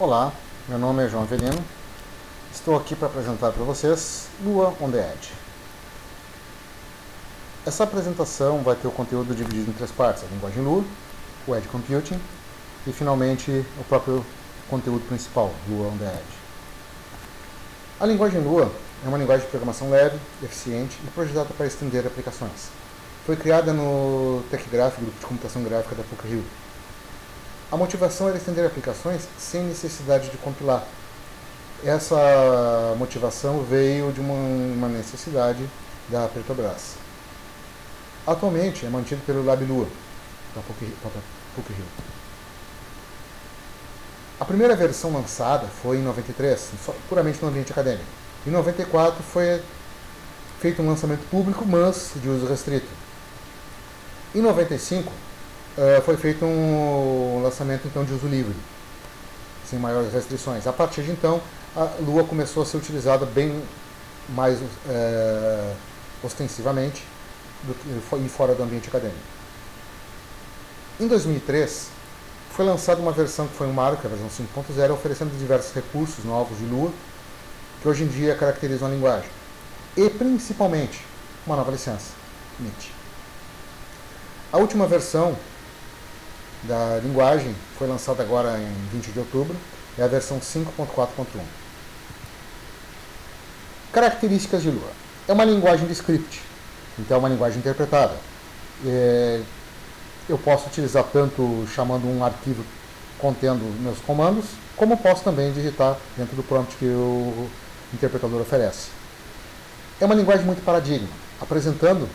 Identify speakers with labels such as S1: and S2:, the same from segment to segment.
S1: Olá, meu nome é João Avelino. Estou aqui para apresentar para vocês Lua on the Edge. Essa apresentação vai ter o conteúdo dividido em três partes: a linguagem Lua, o Edge Computing e finalmente o próprio conteúdo principal, Lua on the Edge. A linguagem Lua é uma linguagem de programação leve, eficiente e projetada para estender aplicações. Foi criada no TechGraph, grupo de computação gráfica da PUC-Rio. A motivação era estender aplicações sem necessidade de compilar. Essa motivação veio de uma necessidade da Petrobras. Atualmente é mantido pelo LabLua, da PUC-Rio. A primeira versão lançada foi em 93, puramente no ambiente acadêmico. Em 94 foi feito um lançamento público, mas de uso restrito. Em 95 foi feito um lançamento então de uso livre, sem maiores restrições. A partir de então, a Lua começou a ser utilizada bem mais ostensivamente e fora do ambiente acadêmico. Em 2003, foi lançada uma versão que foi um marco, a versão 5.0, oferecendo diversos recursos novos de Lua, que hoje em dia caracterizam a linguagem, e principalmente uma nova licença, MIT. A última versão da linguagem foi lançada agora em 20 de outubro, é a versão 5.4.1. Características de Lua. É uma linguagem de script, então é uma linguagem interpretada. Eu posso utilizar tanto chamando um arquivo contendo meus comandos, como posso também digitar dentro do prompt que o interpretador oferece. É uma linguagem muito paradigma, apresentando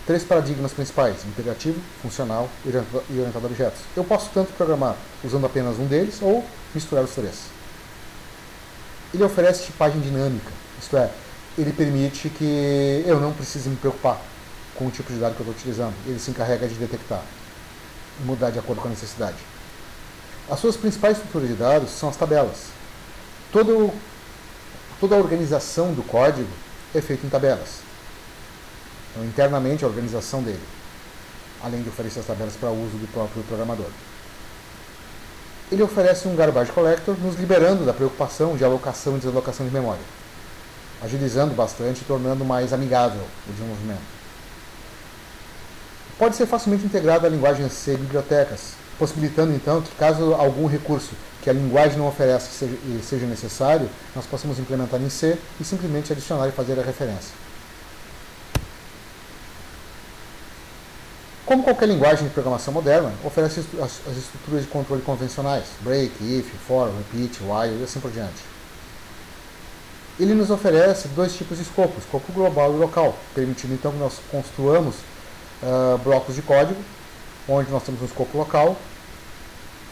S1: três paradigmas principais: integrativo, funcional e orientado a objetos. Eu posso tanto programar usando apenas um deles ou misturar os três. Ele oferece tipagem dinâmica, isto é, ele permite que eu não precise me preocupar com o tipo de dado que eu estou utilizando. Ele se encarrega de detectar e mudar de acordo com a necessidade. As suas principais estruturas de dados são as tabelas. Toda a organização do código é feita em tabelas. Então, internamente, a organização dele, além de oferecer as tabelas para uso do próprio programador. Ele oferece um garbage collector, nos liberando da preocupação de alocação e desalocação de memória, agilizando bastante e tornando mais amigável o desenvolvimento. Pode ser facilmente integrado à linguagem C e bibliotecas, possibilitando então que, caso algum recurso que a linguagem não oferece e seja necessário, nós possamos implementar em C e simplesmente adicionar e fazer a referência. Como qualquer linguagem de programação moderna, oferece as estruturas de controle convencionais: break, if, for, repeat, while e assim por diante. Ele nos oferece dois tipos de escopo global e local, permitindo então que nós construamos blocos de código, onde nós temos um escopo local,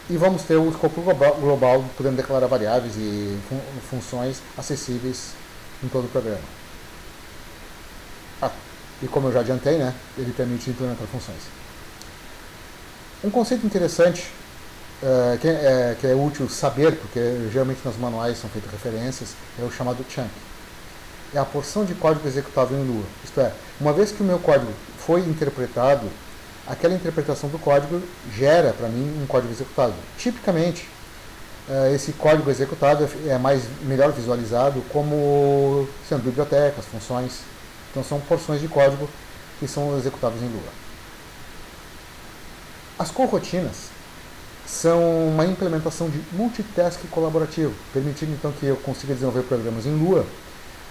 S1: e vamos ter o escopo global, podendo declarar variáveis e funções acessíveis em todo o programa. E como eu já adiantei, ele permite implementar funções. Um conceito interessante, que é útil saber, porque geralmente nos manuais são feitas referências, é o chamado chunk. É a porção de código executável em Lua. Isto é, uma vez que o meu código foi interpretado, aquela interpretação do código gera para mim um código executável. Tipicamente, esse código executado é melhor visualizado como sendo bibliotecas, funções. Então são porções de código que são executáveis em Lua. As coroutinas são uma implementação de multitask colaborativo, permitindo então que eu consiga desenvolver programas em Lua,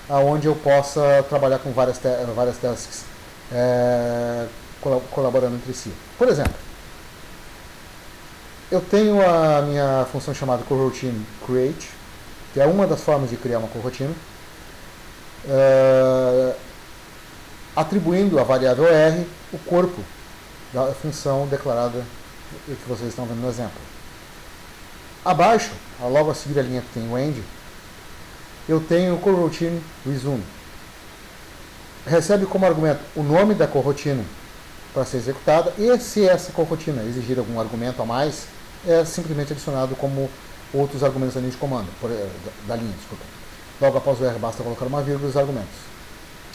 S1: onde eu possa trabalhar com várias tasks colaborando entre si. Por exemplo, eu tenho a minha função chamada coroutine create, que é uma das formas de criar uma coroutine, atribuindo à variável R o corpo da função declarada que vocês estão vendo no exemplo. Abaixo, logo a seguir a linha que tem o end, eu tenho o coroutine resume. Recebe como argumento o nome da corotina para ser executada, e se essa corotina exigir algum argumento a mais, é simplesmente adicionado como outros argumentos da linha de comando, da linha, desculpa. Logo após o R basta colocar uma vírgula e os argumentos,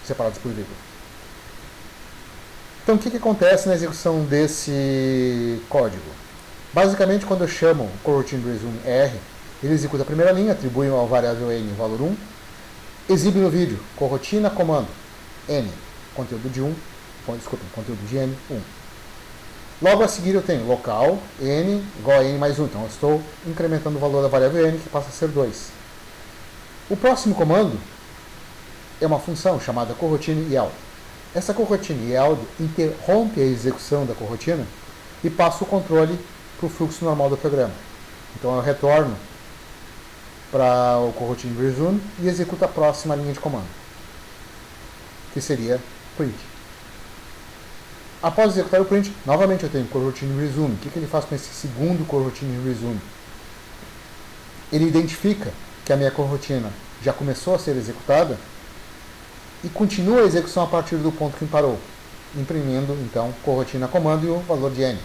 S1: separados por vírgula. Então, o que acontece na execução desse código? Basicamente, quando eu chamo coroutine resume R, Ele executa a primeira linha, atribui ao variável n o valor 1, exibe no vídeo, corotina, comando, n, conteúdo de 1, conteúdo de n, 1. Logo a seguir eu tenho local, n igual a n mais 1, então eu estou incrementando o valor da variável n, que passa a ser 2. O próximo comando é uma função chamada coroutine yield. Essa coroutine yield interrompe a execução da corotina e passa o controle para o fluxo normal do programa. Então eu retorno para o coroutine resume e executo a próxima linha de comando, que seria print. Após executar o print, novamente eu tenho coroutine resume. O que ele faz com esse segundo coroutine resume? Ele identifica que a minha corotina já começou a ser executada e continua a execução a partir do ponto que parou, imprimindo então corotina comando e o valor de n,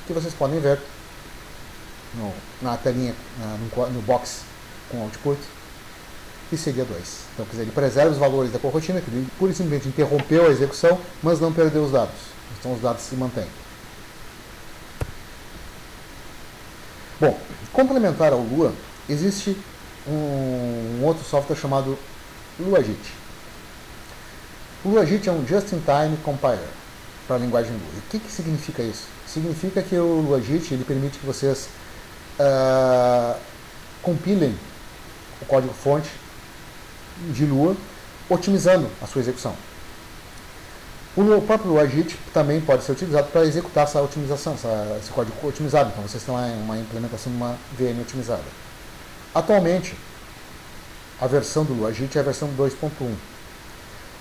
S1: que vocês podem ver na telinha, no box com output, que seria 2. Então, quer dizer, ele preserva os valores da corotina, que ele pura e simplesmente interrompeu a execução, mas não perdeu os dados. Então, os dados se mantêm. Bom, complementar ao Lua, existe um outro software chamado LuaJIT. O LuaJIT é um Just-in-Time Compiler para a linguagem Lua. E o que significa isso? Significa que o LuaJIT ele permite que vocês compilem o código-fonte de Lua, otimizando a sua execução. O próprio LuaJIT também pode ser utilizado para executar essa otimização, esse código otimizado. Então vocês têm uma implementação de uma VM otimizada. Atualmente, a versão do LuaJIT é a versão 2.1.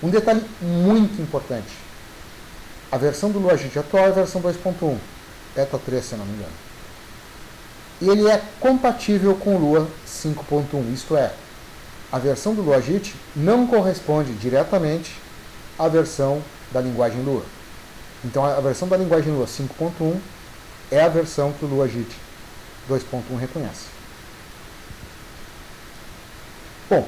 S1: Um detalhe muito importante. A versão do LuaJIT atual é a versão 2.1. Beta 3, se não me engano. E ele é compatível com o Lua 5.1, isto é, a versão do LuaJIT não corresponde diretamente à versão da linguagem Lua. Então a versão da linguagem Lua 5.1 é a versão que o LuaJIT 2.1 reconhece. Bom,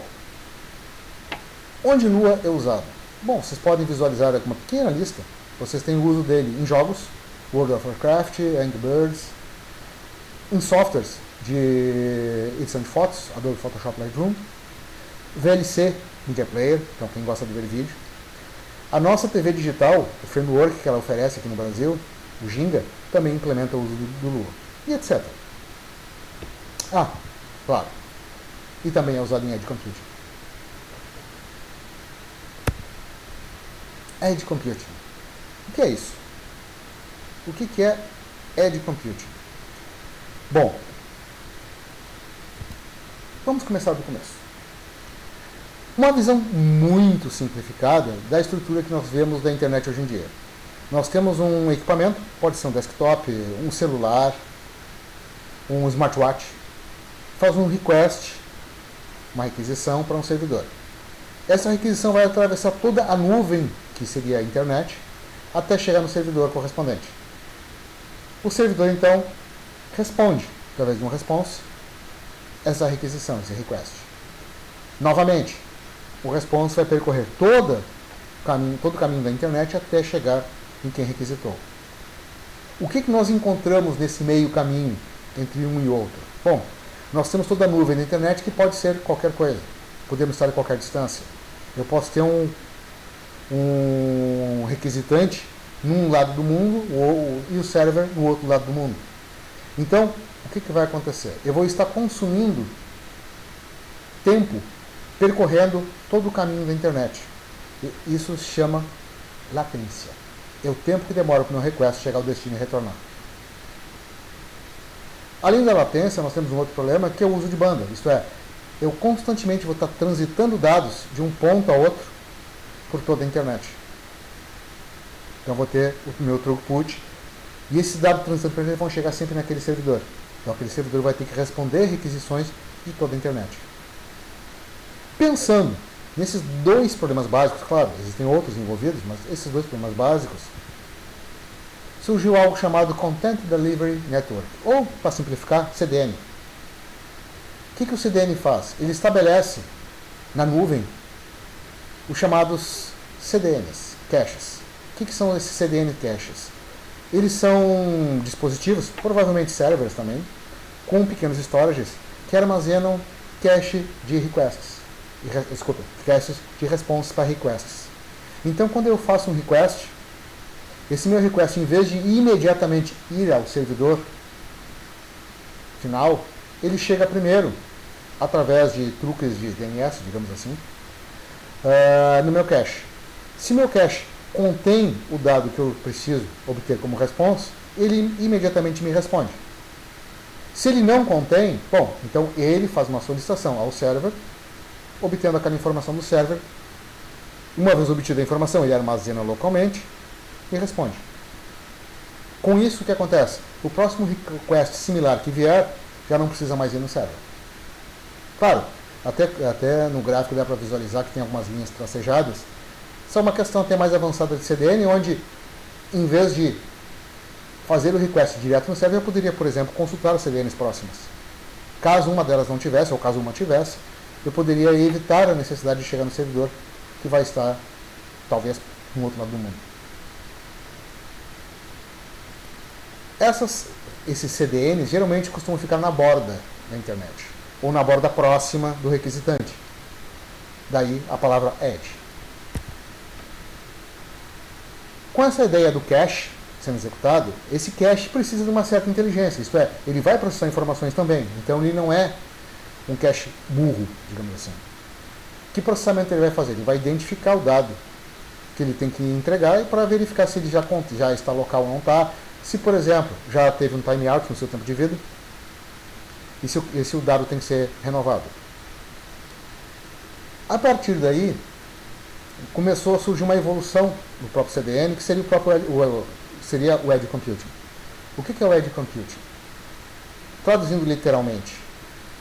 S1: onde Lua é usado? Bom, vocês podem visualizar aqui uma pequena lista. Vocês têm o uso dele em jogos, World of Warcraft, Angry Birds, em softwares de edição de fotos, Adobe Photoshop Lightroom, VLC, Media Player, então quem gosta de ver vídeo. A nossa TV digital, o framework que ela oferece aqui no Brasil, o Ginga, também implementa o uso do Lua, e etc. Ah, claro, e também é usado em Edge Computing. Edge Computing. O que é isso? O que é Edge Computing? Bom, vamos começar do começo. Uma visão muito simplificada da estrutura que nós vemos da internet hoje em dia. Nós temos um equipamento, pode ser um desktop, um celular, um smartwatch, faz um request, uma requisição para um servidor. Essa requisição vai atravessar toda a nuvem, que seria a internet, até chegar no servidor correspondente. O servidor, então, responde, através de um response, essa requisição, esse request. Novamente, o response vai percorrer todo o caminho da internet até chegar em quem requisitou. O que nós encontramos nesse meio caminho entre um e outro? Bom, nós temos toda a nuvem da internet que pode ser qualquer coisa. Podemos estar a qualquer distância. Eu posso ter um requisitante num lado do mundo e o server no outro lado do mundo. Então, o que vai acontecer? Eu vou estar consumindo tempo percorrendo todo o caminho da internet. Isso se chama latência. É o tempo que demora para o meu request chegar ao destino e retornar. Além da latência, nós temos um outro problema, que é o uso de banda. Isto é, eu constantemente vou estar transitando dados de um ponto a outro por toda a internet. Então, eu vou ter o meu throughput e esses dados transitando para ele vão chegar sempre naquele servidor. Então, aquele servidor vai ter que responder requisições de toda a internet. Pensando nesses dois problemas básicos, claro, existem outros envolvidos, mas esses dois problemas básicos, surgiu algo chamado Content Delivery Network, ou, para simplificar, CDN. O que o CDN faz? Ele estabelece na nuvem os chamados CDNs, caches. O que são esses CDN caches? Eles são dispositivos, provavelmente servers também, com pequenos storages que armazenam cache de requests. Caches de responses para requests. Então, quando eu faço um request, esse meu request, em vez de imediatamente ir ao servidor final, ele chega primeiro, através de truques de DNS, digamos assim, no meu cache. Se meu cache contém o dado que eu preciso obter como response, ele imediatamente me responde. Se ele não contém, bom, então ele faz uma solicitação ao server, obtendo aquela informação do server. Uma vez obtida a informação, ele armazena localmente e responde. Com isso, o que acontece? O próximo request similar que vier, já não precisa mais ir no server. Claro, até no gráfico dá para visualizar que tem algumas linhas tracejadas. Isso é uma questão até mais avançada de CDN, onde, em vez de fazer o request direto no server, eu poderia, por exemplo, consultar as CDNs próximas. Caso uma delas não tivesse, ou caso uma tivesse, eu poderia evitar a necessidade de chegar no servidor, que vai estar, talvez, no outro lado do mundo. Esses CDNs geralmente costumam ficar na borda da internet, ou na borda próxima do requisitante. Daí a palavra edge. Com essa ideia do cache sendo executado, esse cache precisa de uma certa inteligência, isto é, ele vai processar informações também, então ele não é um cache burro, digamos assim. Que processamento ele vai fazer? Ele vai identificar o dado que ele tem que entregar e para verificar se ele já está local ou não está. Se, por exemplo, já teve um timeout no seu tempo de vida e se o dado tem que ser renovado. A partir daí, começou a surgir uma evolução no próprio CDN, que seria o Edge Computing. O que é o Edge Computing? Traduzindo literalmente,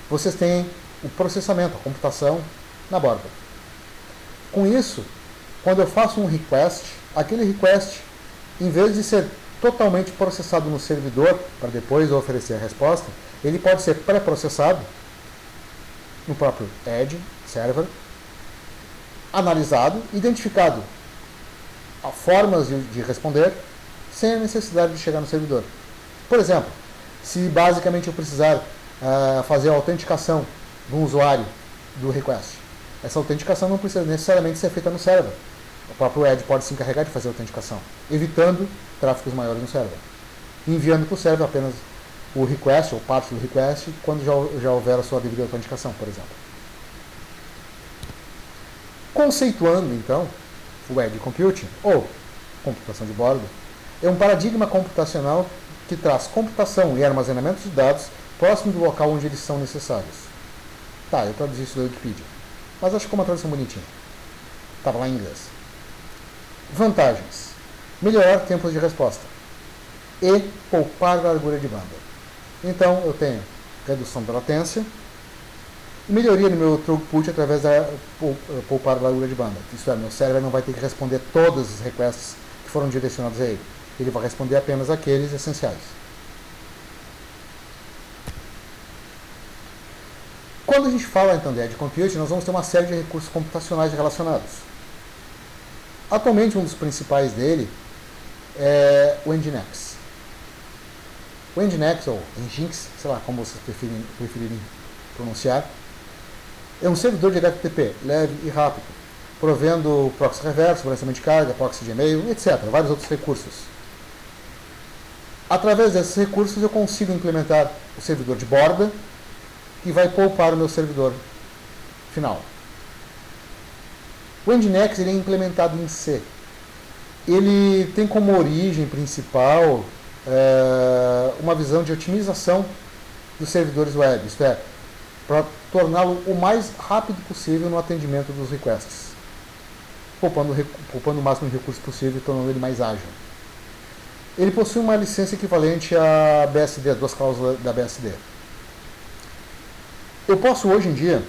S1: vocês têm o processamento, a computação na borda. Com isso, quando eu faço um request, aquele request, em vez de ser totalmente processado no servidor para depois oferecer a resposta, ele pode ser pré-processado no próprio Edge Server, analisado, identificado formas de responder sem a necessidade de chegar no servidor. Por exemplo, se basicamente eu precisar fazer a autenticação de um usuário do request, essa autenticação não precisa necessariamente ser feita no server. O próprio Edge pode se encarregar de fazer a autenticação, evitando tráfegos maiores no server, enviando para o server apenas o request ou parte do request quando já houver a sua devida autenticação, por exemplo. Conceituando, então, o Edge Computing, ou computação de bordo, é um paradigma computacional que traz computação e armazenamento de dados próximo do local onde eles são necessários. Tá, eu traduzi isso da Wikipedia, mas acho que ficou uma tradução bonitinha. Estava lá em inglês. Vantagens: melhorar tempos de resposta e poupar largura de banda. Então, eu tenho redução da latência, melhoria no meu throughput através da poupar largura de banda. Isso é, meu server não vai ter que responder todos os requests que foram direcionados a ele. Ele vai responder apenas aqueles essenciais. Quando a gente fala então de Edge Computing, nós vamos ter uma série de recursos computacionais relacionados. Atualmente, um dos principais dele é o Nginx. O Nginx, ou Nginx, sei lá como vocês preferirem pronunciar, é um servidor de HTTP leve e rápido, provendo proxy reverso, balanceamento de carga, proxy de e-mail, etc. Vários outros recursos. Através desses recursos eu consigo implementar o servidor de borda e vai poupar o meu servidor final. O Nginx ele é implementado em C. Ele tem como origem principal uma visão de otimização dos servidores web, isto é, para torná-lo o mais rápido possível no atendimento dos requests, poupando o máximo de recursos possível e tornando ele mais ágil. Ele possui uma licença equivalente à BSD, duas cláusulas da BSD. Eu posso hoje em dia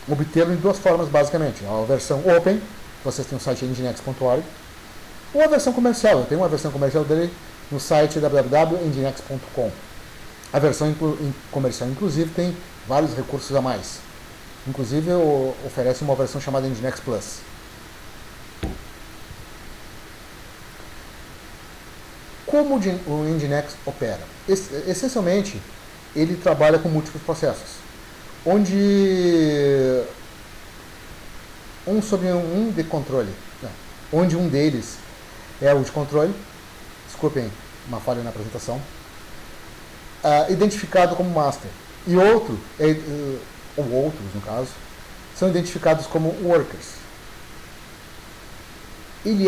S1: obtê-lo em duas formas basicamente: a versão open, vocês têm o site nginx.org, ou a versão comercial. Eu tenho uma versão comercial dele no site www.nginx.com. A versão comercial, inclusive, tem vários recursos a mais. Inclusive, oferece uma versão chamada Nginx Plus. Como o Nginx opera? Essencialmente, ele trabalha com múltiplos processos, onde um de controle, não, onde um deles é o de controle, desculpem, uma falha na apresentação, identificado como master, e outro, ou outros no caso, são identificados como workers. Ele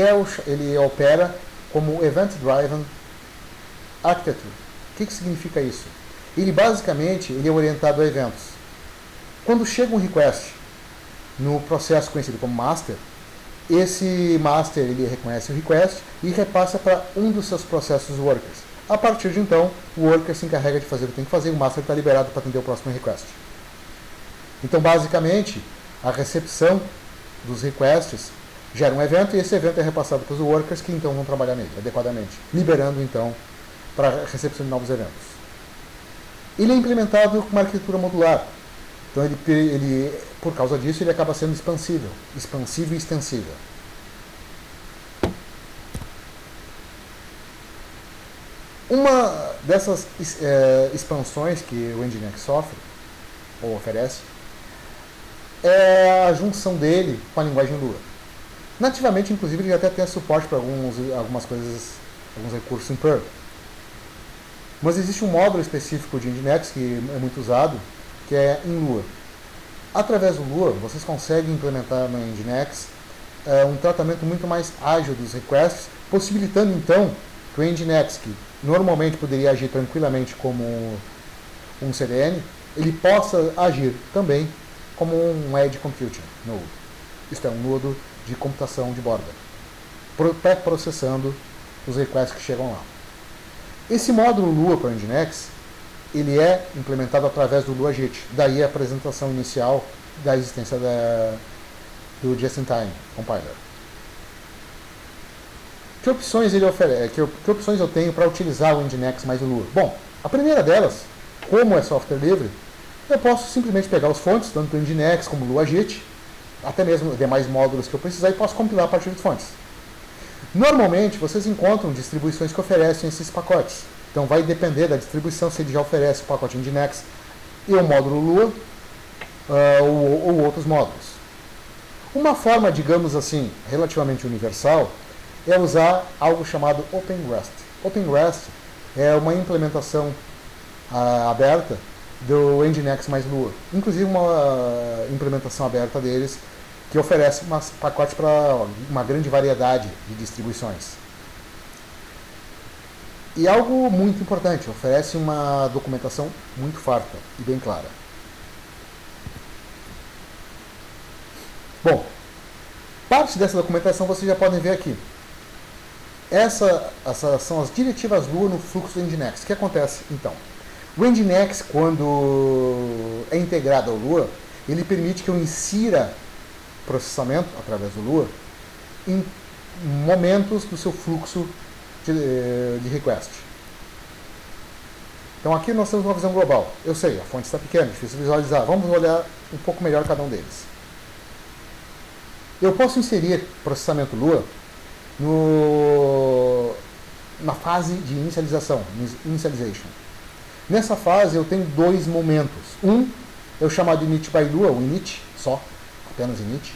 S1: opera como Event Driven Architecture. O que significa isso? Ele basicamente é orientado a eventos. Quando chega um request no processo conhecido como master, esse master ele reconhece o request e repassa para um dos seus processos workers. A partir de então, o worker se encarrega de fazer o que tem que fazer, o master está liberado para atender o próximo request. Então, basicamente, a recepção dos requests gera um evento e esse evento é repassado para os workers que então vão trabalhar nele adequadamente, liberando então para a recepção de novos eventos. Ele é implementado com uma arquitetura modular. Então, ele, por causa disso, ele acaba sendo expansivo e extensível. Uma dessas expansões que o Nginx sofre, ou oferece, é a junção dele com a linguagem Lua. Nativamente, inclusive, ele até tem suporte para algumas coisas, alguns recursos em Perl. Mas existe um módulo específico de Nginx que é muito usado, que é em Lua. Através do Lua, vocês conseguem implementar no Nginx um tratamento muito mais ágil dos requests, possibilitando então que o Nginx, que normalmente poderia agir tranquilamente como um CDN, ele possa agir também como um Edge Computing Node. Isto é, um nodo de computação de borda, pré-processando os requests que chegam lá. Esse módulo Lua para o Nginx, ele é implementado através do LuaJIT, daí a apresentação inicial da existência do Just-in-Time Compiler. Que opções ele oferece? Que opções eu tenho para utilizar o Nginx mais o Lua? Bom, a primeira delas, como é software livre, eu posso simplesmente pegar os fontes, tanto do Nginx como do LuaJIT, até mesmo demais módulos que eu precisar, e posso compilar a partir de fontes. Normalmente, vocês encontram distribuições que oferecem esses pacotes. Então, vai depender da distribuição, se ele já oferece o pacote Nginx e o módulo Lua, ou outros módulos. Uma forma, digamos assim, relativamente universal, é usar algo chamado OpenRest. OpenRest é uma implementação aberta do Nginx mais Lua. Inclusive uma implementação aberta deles que oferece pacotes para uma grande variedade de distribuições. E algo muito importante, oferece uma documentação muito farta e bem clara. Bom, parte dessa documentação vocês já podem ver aqui. Essas são as diretivas Lua no fluxo do Nginx. O que acontece então? O Nginx, quando é integrado ao Lua, ele permite que eu insira processamento através do Lua em momentos do seu fluxo de request. Então aqui nós temos uma visão global. Eu sei, a fonte está pequena, difícil visualizar. Vamos olhar um pouco melhor cada um deles. Eu posso inserir processamento Lua na fase de inicialização, initialization. Nessa fase eu tenho dois momentos. Um é o chamado init by Lua, o init só, apenas init.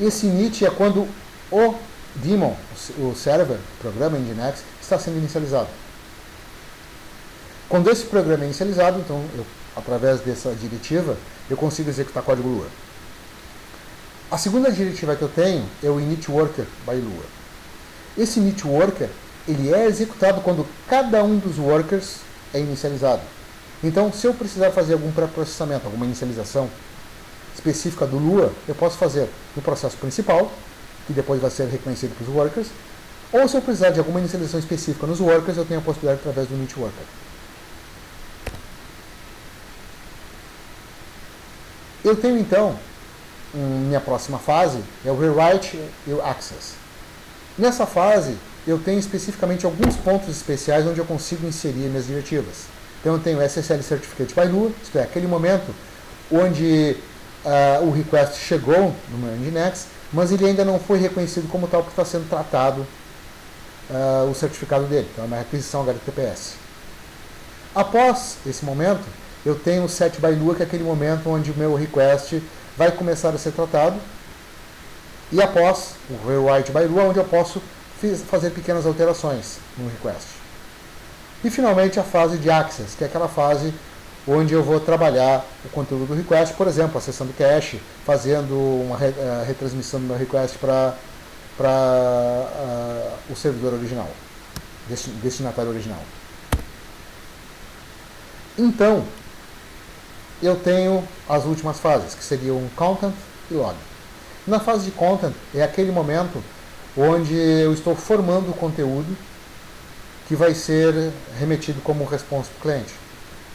S1: Esse init é quando o daemon, o server, o programa Nginx, está sendo inicializado. Quando esse programa é inicializado, então, através dessa diretiva, eu consigo executar código Lua. A segunda diretiva que eu tenho é o init worker by Lua. Esse init worker, ele é executado quando cada um dos workers é inicializado. Então, se eu precisar fazer algum pré-processamento, alguma inicialização específica do Lua, eu posso fazer no processo principal, que depois vai ser reconhecido para os workers, ou se eu precisar de alguma inicialização específica nos workers, eu tenho a possibilidade através do init worker. Eu tenho então, minha próxima fase, é o rewrite e o access. Nessa fase, eu tenho especificamente alguns pontos especiais onde eu consigo inserir minhas diretivas. Então eu tenho SSL Certificate by Lua, isto é, aquele momento onde o request chegou no meu Nginx, mas ele ainda não foi reconhecido como tal, porque está sendo tratado o certificado dele. Então é uma requisição HTTPS. Após esse momento, eu tenho o set by Lua, que é aquele momento onde o meu request vai começar a ser tratado, e após o rewrite by Lua, onde eu posso fazer pequenas alterações no request. E finalmente a fase de access, que é aquela fase onde eu vou trabalhar o conteúdo do request, por exemplo, acessando cache, fazendo uma retransmissão do meu request para o servidor original, destinatário original. Então, eu tenho as últimas fases, que seriam content e log. Na fase de content é aquele momento onde eu estou formando o conteúdo que vai ser remetido como response para o cliente.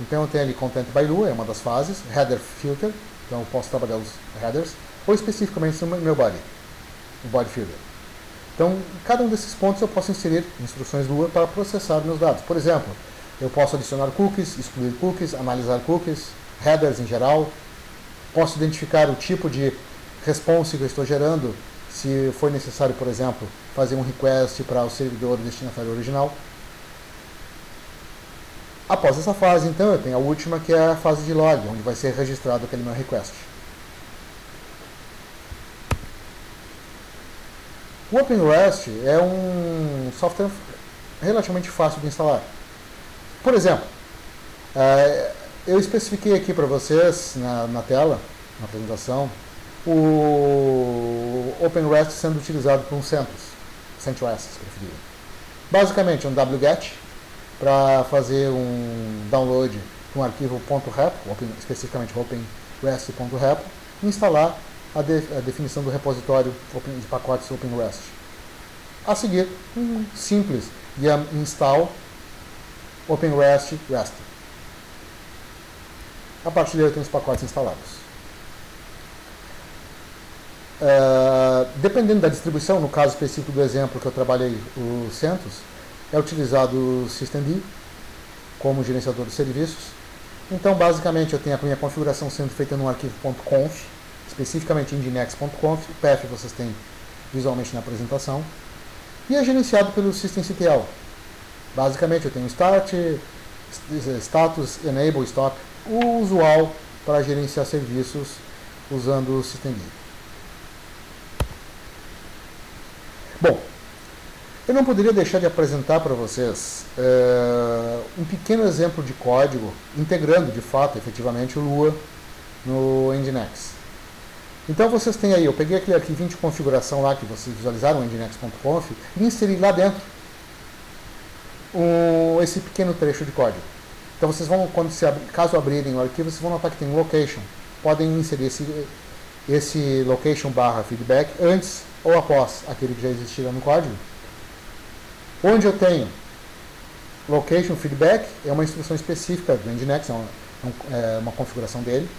S1: Então eu tenho ali Content by Lua, é uma das fases, Header Filter, então eu posso trabalhar os headers, ou especificamente no meu body, o body filter. Então, em cada um desses pontos eu posso inserir instruções Lua para processar meus dados. Por exemplo, eu posso adicionar cookies, excluir cookies, analisar cookies, headers em geral, posso identificar o tipo de response que eu estou gerando, se for necessário, por exemplo, fazer um request para o servidor destinatário original. Após essa fase, então, eu tenho a última, que é a fase de log, onde vai ser registrado aquele meu request. O OpenRest é um software relativamente fácil de instalar. Por exemplo, eu especifiquei aqui para vocês, na tela, na apresentação, o OpenRest sendo utilizado por um CentOS, se preferir. Basicamente, é um wget, para fazer um download de um arquivo .rep, especificamente openrest.rep, e instalar a definição do repositório de pacotes OpenRest. A seguir, um simples yum install OpenRest REST. A partir daí eu tenho os pacotes instalados. Dependendo da distribuição, no caso específico do exemplo que eu trabalhei, o CentOS, é utilizado o systemd como gerenciador de serviços. Então, basicamente, eu tenho a minha configuração sendo feita num arquivo .conf, especificamente nginx.conf, o path vocês têm visualmente na apresentação, e é gerenciado pelo systemctl. Basicamente, eu tenho start, status, enable, stop, o usual para gerenciar serviços usando o systemd. Bom, eu não poderia deixar de apresentar para vocês um pequeno exemplo de código integrando, de fato, efetivamente, o Lua no Nginx. Então vocês têm aí, eu peguei aquele arquivinho de configuração lá que vocês visualizaram, nginx.conf, e inseri lá dentro esse pequeno trecho de código. Então vocês vão, caso abrirem o arquivo, vocês vão notar que tem um location. Podem inserir esse location /feedback antes ou após aquele que já existia no código. Onde eu tenho location feedback, é uma instrução específica do Nginx, é uma configuração dele.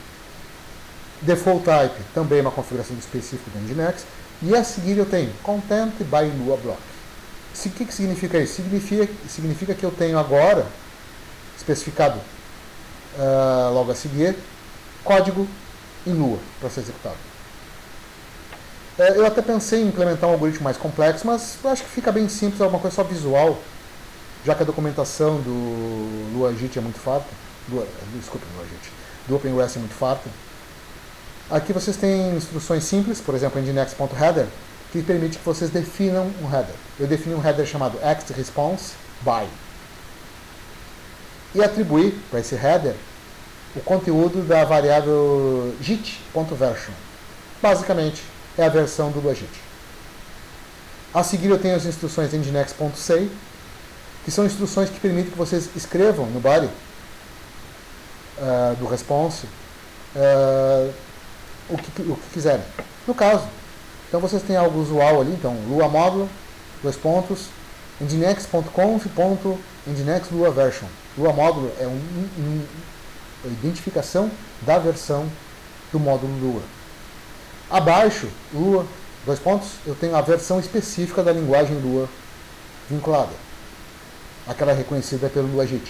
S1: Default type, também é uma configuração específica do Nginx. E a seguir eu tenho content by Lua block. O que significa isso? Significa que eu tenho agora, especificado logo a seguir, código em Lua para ser executado. Eu até pensei em implementar um algoritmo mais complexo, mas eu acho que fica bem simples, é uma coisa só visual, já que a documentação do LuaJIT é muito farta, do OpenRest é muito farta. Aqui vocês têm instruções simples, por exemplo, nginx.header, que permite que vocês definam um header. Eu defini um header chamado axResponse_by e atribuí para esse header o conteúdo da variável git.version. Basicamente, é a versão do LuaJIT. A seguir eu tenho as instruções nginx.say, que são instruções que permitem que vocês escrevam no body do response o que quiserem. No caso, então vocês têm algo usual ali, então Lua módulo, nginx.conf.nginx.lua_version. Lua módulo é a identificação da versão do módulo Lua. Abaixo, Lua, eu tenho a versão específica da linguagem Lua vinculada, aquela reconhecida pelo LuaJIT.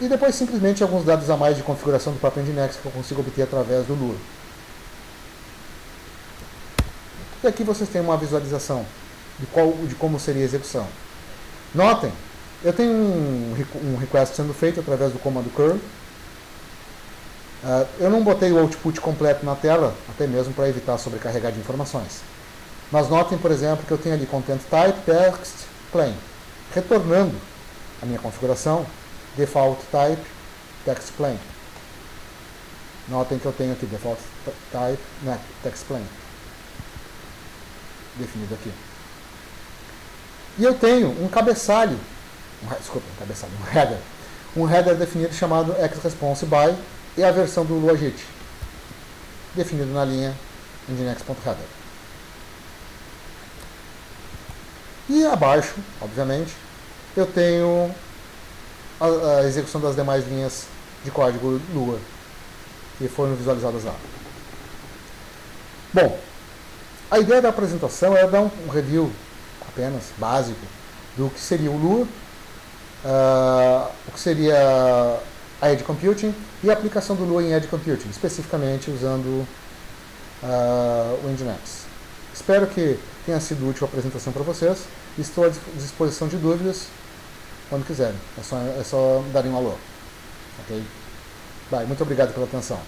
S1: E depois simplesmente alguns dados a mais de configuração do próprio Nginx que eu consigo obter através do Lua. E aqui vocês têm uma visualização de como seria a execução. Notem Eu tenho um request sendo feito através do comando curl. Eu não botei o output completo na tela, até mesmo para evitar sobrecarregar de informações. Mas notem, por exemplo, que eu tenho ali content type text plain, retornando a minha configuração default type text plain. Notem que eu tenho aqui default type text plain definido aqui. E eu tenho um cabeçalho, um header definido chamado xResponseBy e a versão do Luajit, definido na linha nginx.header. E abaixo, obviamente, eu tenho a execução das demais linhas de código Lua que foram visualizadas lá. Bom, a ideia da apresentação é dar um review apenas básico do que seria o Lua, o que seria a Edge Computing e a aplicação do Lua em Edge Computing, especificamente usando o Nginx. Espero que tenha sido útil a apresentação para vocês. Estou à disposição de dúvidas quando quiserem. É só darem um alô. Ok? Bye, muito obrigado pela atenção.